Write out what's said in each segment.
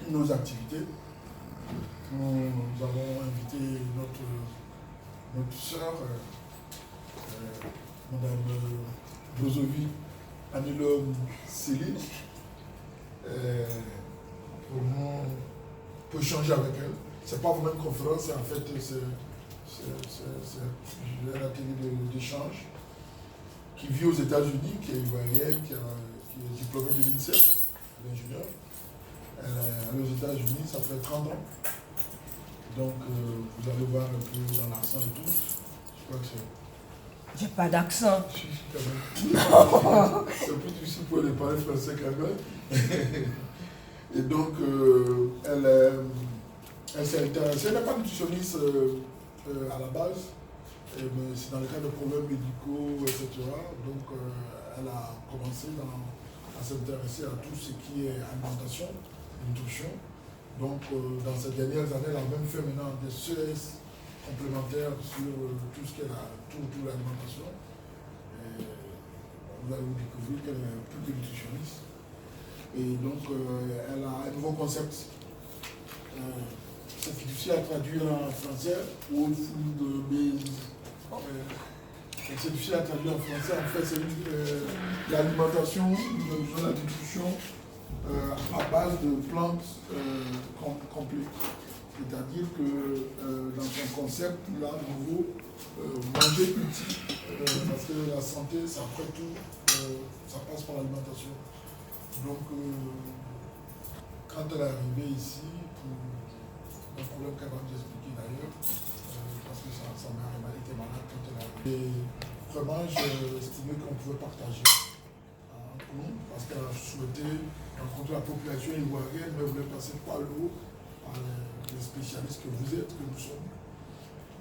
nos activités. Nous avons invité notre sœur, Madame Brozovi Anilom Céline, pour échanger avec elle. Ce n'est pas vraiment une conférence, en fait, c'est un atelier d'échange qui vit aux États-Unis, qui est ivoirienne, qui est diplômée de l'INSEP, l'ingénieur. Elle est allée aux États-Unis, ça fait 30 ans. Donc, vous allez voir un peu dans l'accent et tout. Je crois que c'est... J'ai pas d'accent. Si, quand même. C'est plus difficile pour les parler français quand même. Et donc, elle s'est intéressée. Elle n'est pas nutritionniste à la base, mais c'est dans le cadre de problèmes médicaux, etc. Donc, elle a commencé à s'intéresser à tout ce qui est alimentation, nutrition. Donc, dans ces dernières années, elle a même fait maintenant des CES complémentaires sur tout ce qui est tout l'alimentation. Vous allez vous découvrir qu'elle est plus que nutritionniste. Et donc, elle a un nouveau concept. C'est difficile à traduire en français, World Food Base. C'est difficile à traduire en français. En fait, c'est l'alimentation, la nutrition à base de plantes complètes. C'est-à-dire que dans son concept, là, de nouveau, manger petit, parce que la santé, c'est après tout, ça passe par l'alimentation. Donc, quand elle est arrivée ici, pour un problème qu'elle va nous expliquer d'ailleurs, parce que sa mère était malade quand elle est arrivée. Et vraiment, j'ai estimé qu'on pouvait partager entre nous, parce qu'elle a souhaité rencontrer la population ivoirienne, mais voulait passer par l'eau, par les spécialistes que vous êtes, que nous sommes,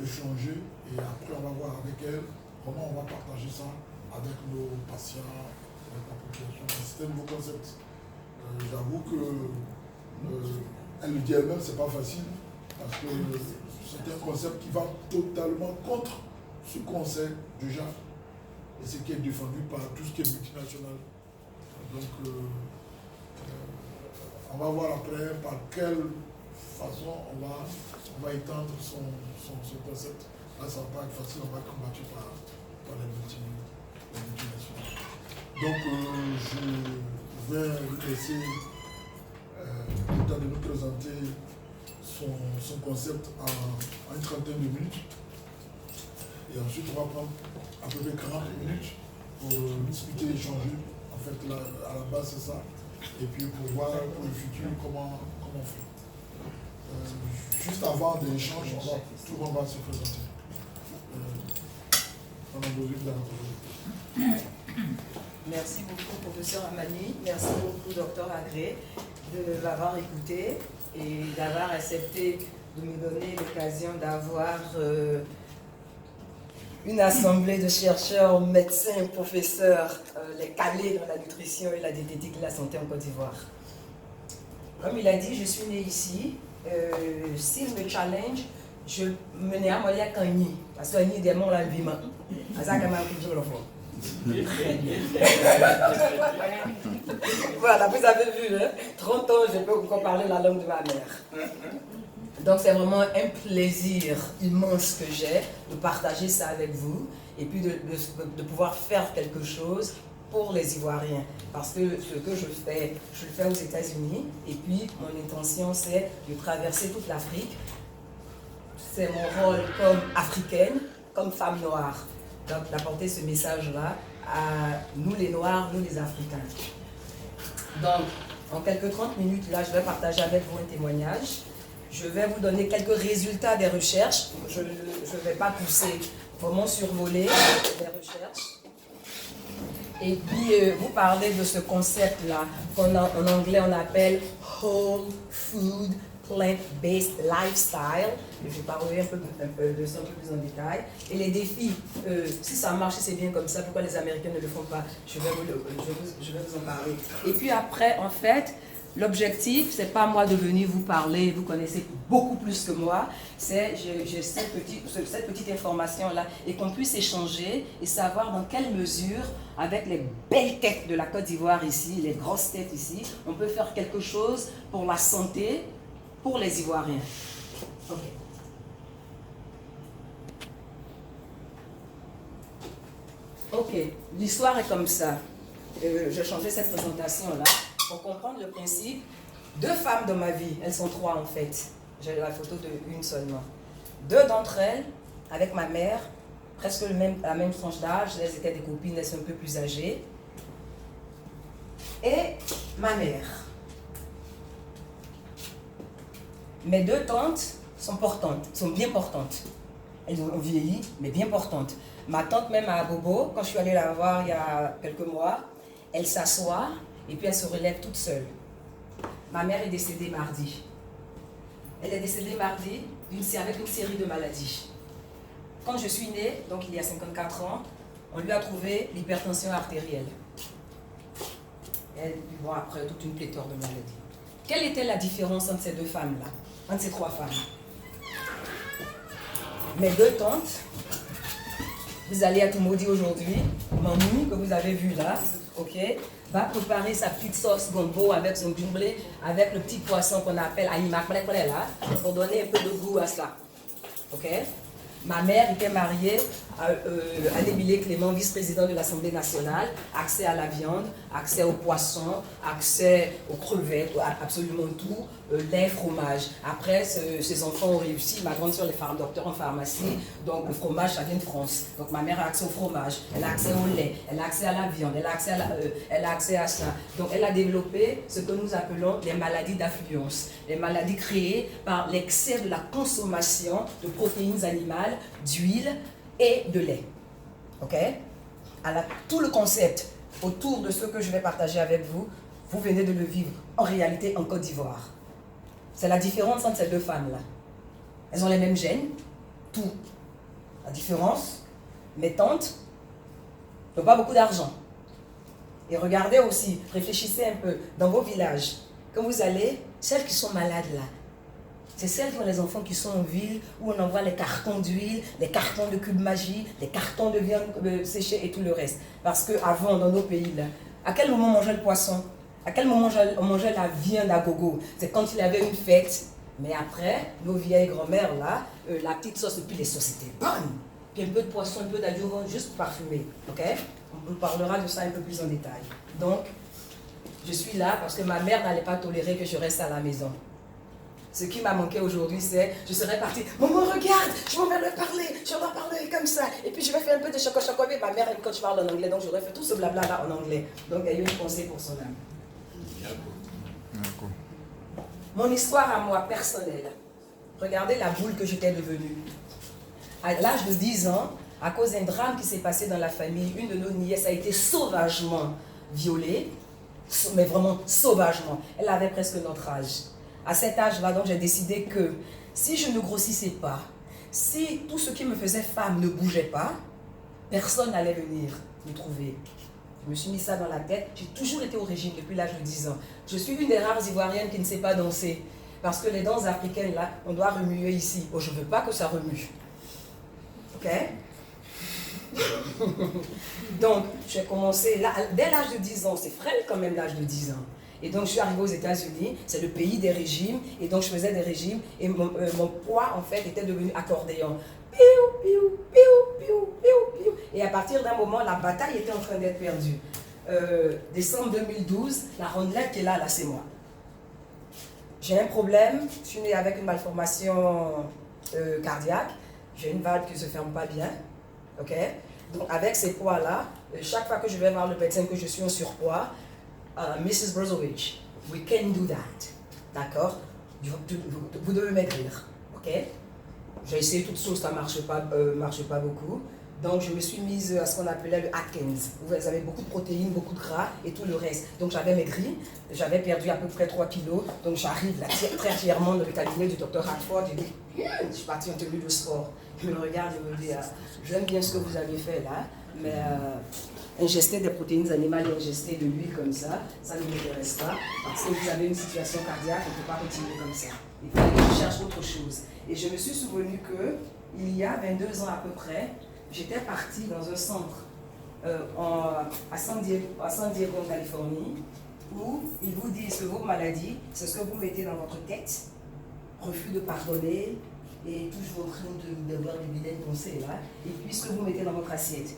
échanger, et après on va voir avec elle comment on va partager ça avec nos patients, avec la population. C'est un nouveau concept. J'avoue que elle le dit elle-même, c'est pas facile, parce que c'est un concept qui va totalement contre ce qu'on sait déjà et ce qui est défendu par tout ce qui est multinational. Donc, on va voir après par quelle façon on va étendre son concept. Là, ça ne va pas être facile, on va être combattu par les multinationales. Donc, je vais lui laisser le temps de nous présenter son concept en une trentaine de minutes. Et ensuite, on va prendre à peu près 40 minutes pour discuter, échanger. En fait, là, à la base, c'est ça. Et puis pour voir pour le futur comment on fait. Juste avant de l'échange, tout le monde va se présenter. On a besoin de la Merci beaucoup, professeur Amani. Merci beaucoup, docteur Agré, de m'avoir écouté et d'avoir accepté de me donner l'occasion d'avoir une assemblée de chercheurs, médecins, professeurs, les calés dans la nutrition et la diététique et la santé en Côte d'Ivoire. Comme il a dit, je suis née ici. S'il me challenge, je me n'ai à moi Kanyi, parce que Kanyi est mon vivant. Voilà, vous avez vu, hein? 30 ans, je peux encore parler la langue de ma mère. Donc c'est vraiment un plaisir immense que j'ai de partager ça avec vous et puis de pouvoir faire quelque chose pour les Ivoiriens. Parce que ce que je le fais aux États-Unis et puis mon intention c'est de traverser toute l'Afrique. C'est mon rôle comme africaine, comme femme noire. Donc d'apporter ce message-là à nous les Noirs, nous les Africains. Donc en quelques 30 minutes, là je vais partager avec vous un témoignage. Je vais vous donner quelques résultats des recherches. Je ne vais pas pousser, vraiment survoler les recherches. Et puis, vous parlez de ce concept-là, qu'en anglais on appelle Whole Food Plant-Based Lifestyle. Je vais parler un peu de ça un peu plus en détail. Et les défis, si ça marche, si c'est bien comme ça, pourquoi les Américains ne le font pas? Je vais vous en parler. Et puis après, en fait, L'objectif, c'est pas moi de venir vous parler, vous connaissez beaucoup plus que moi, c'est j'ai cette petite information-là et qu'on puisse échanger et savoir dans quelle mesure, avec les belles têtes de la Côte d'Ivoire ici, les grosses têtes ici, on peut faire quelque chose pour la santé, pour les Ivoiriens. Ok. Ok, l'histoire est comme ça. J'ai changé cette présentation-là pour comprendre le principe. 2 femmes dans ma vie, elles sont 3 en fait. J'ai la photo d'une seulement. 2 d'entre elles, avec ma mère, presque la même tranche d'âge, elles étaient des copines, elles sont un peu plus âgées. Et ma mère. Mes 2 tantes sont portantes, sont bien portantes. Elles ont vieilli, mais bien portantes. Ma tante même à Bobo, quand je suis allée la voir il y a quelques mois, elle s'assoit et puis elle se relève toute seule. Ma mère est décédée mardi. Elle est décédée mardi avec une série de maladies. Quand je suis née, donc il y a 54 ans, on lui a trouvé l'hypertension artérielle. Elle, bon, après toute une pléthore de maladies. Quelle était la différence entre ces 2 femmes-là, entre ces 3 femmes? Mes 2 tantes, vous allez à Toumoudi aujourd'hui, Mamou, que vous avez vu là, ok, va préparer sa petite sauce gombo avec son jumblé, avec le petit poisson qu'on appelle aïmak, là, pour donner un peu de goût à ça. Ok? Ma mère était mariée à Adébile Clément, vice-président de l'Assemblée nationale, accès à la viande, accès aux poissons, accès aux crevettes, absolument tout, lait, fromage. Après, ses enfants ont réussi, ma grande soeur est docteur en pharmacie, donc le fromage, ça vient de France. Donc ma mère a accès au fromage, elle a accès au lait, elle a accès à la viande, elle a accès à ça. Donc elle a développé ce que nous appelons les maladies d'affluence, les maladies créées par l'excès de la consommation de protéines animales, d'huile et de lait. Ok? Alors, tout le concept autour de ce que je vais partager avec vous, vous venez de le vivre en réalité en Côte d'Ivoire. C'est la différence entre ces 2 femmes-là. Elles ont les mêmes gènes, tout. La différence, mes tantes n'ont pas beaucoup d'argent. Et regardez aussi, réfléchissez un peu, dans vos villages, quand vous allez, celles qui sont malades là, c'est celles qui ont les enfants qui sont en ville, où on envoie les cartons d'huile, les cartons de cubes magie, les cartons de viande séchée et tout le reste. Parce qu'avant, dans nos pays, là, à quel moment on mangeait le poisson? À quel moment on mangeait la viande à gogo? C'est quand il y avait une fête. Mais après, nos vieilles grand-mères, là, la petite sauce, et puis les sauces étaient bonnes. Puis un peu de poisson, un peu d'adjuvant, juste parfumé. Ok? On vous parlera de ça un peu plus en détail. Donc, je suis là parce que ma mère n'allait pas tolérer que je reste à la maison. Ce qui m'a manqué aujourd'hui, c'est je serais partie. Maman, regarde, je m'en vais leur parler, je dois parler comme ça. Et puis je vais faire un peu de choco-choco avec ma mère quand je parle en anglais. Donc j'aurais fait tout ce blabla-là en anglais. Donc il y a eu une pensée pour son âme. Mon histoire à moi, personnelle. Regardez la boule que j'étais devenue. À l'âge de 10 ans, à cause d'un drame qui s'est passé dans la famille, une de nos nièces a été sauvagement violée. Mais vraiment sauvagement. Elle avait presque notre âge. À cet âge-là, donc, j'ai décidé que si je ne grossissais pas, si tout ce qui me faisait femme ne bougeait pas, personne n'allait venir me trouver. Je me suis mis ça dans la tête. J'ai toujours été au régime depuis l'âge de 10 ans. Je suis une des rares Ivoiriennes qui ne sait pas danser. Parce que les danses africaines, là, on doit remuer ici. Oh, je ne veux pas que ça remue. Ok? Donc, j'ai commencé, là, dès l'âge de 10 ans, c'est frêle quand même l'âge de 10 ans. Et donc, je suis arrivée aux États-Unis, c'est le pays des régimes, et donc je faisais des régimes, et mon poids, en fait, était devenu accordéon. Piou, piou, piou, piou, piou, piou. Et à partir d'un moment, la bataille était en train d'être perdue. Décembre 2012, la rondelette qui est là, c'est moi. J'ai un problème, je suis née avec une malformation cardiaque, j'ai une valve qui ne se ferme pas bien, ok? Donc, avec ces poids-là, chaque fois que je vais voir le médecin que je suis en surpoids, Mrs. Brozovic, we can do that. D'accord? Vous devez maigrir. Ok? J'ai essayé toutes choses, ça ne marche pas beaucoup. Donc, je me suis mise à ce qu'on appelait le Atkins. Vous avez beaucoup de protéines, beaucoup de gras et tout le reste. Donc, j'avais maigri, j'avais perdu à peu près 3 kilos. Donc, j'arrive là, très fièrement dans le cabinet du docteur Hartford. Je suis partie en tenue de sport. Il me regarde et me dit, j'aime bien ce que vous avez fait là, mais ingester des protéines animales et ingester de l'huile comme ça ne m'intéresse pas, parce que vous avez une situation cardiaque, on ne peut pas continuer comme ça. Il faut que je cherche autre chose. Et je me suis souvenu que il y a 22 ans à peu près, j'étais partie dans un centre à San Diego, en Californie, où ils vous disent que vos maladies, c'est ce que vous mettez dans votre tête, refus de pardonner, et toujours en train d'avoir des vilaines pensées là, et puis ce que vous mettez dans votre assiette.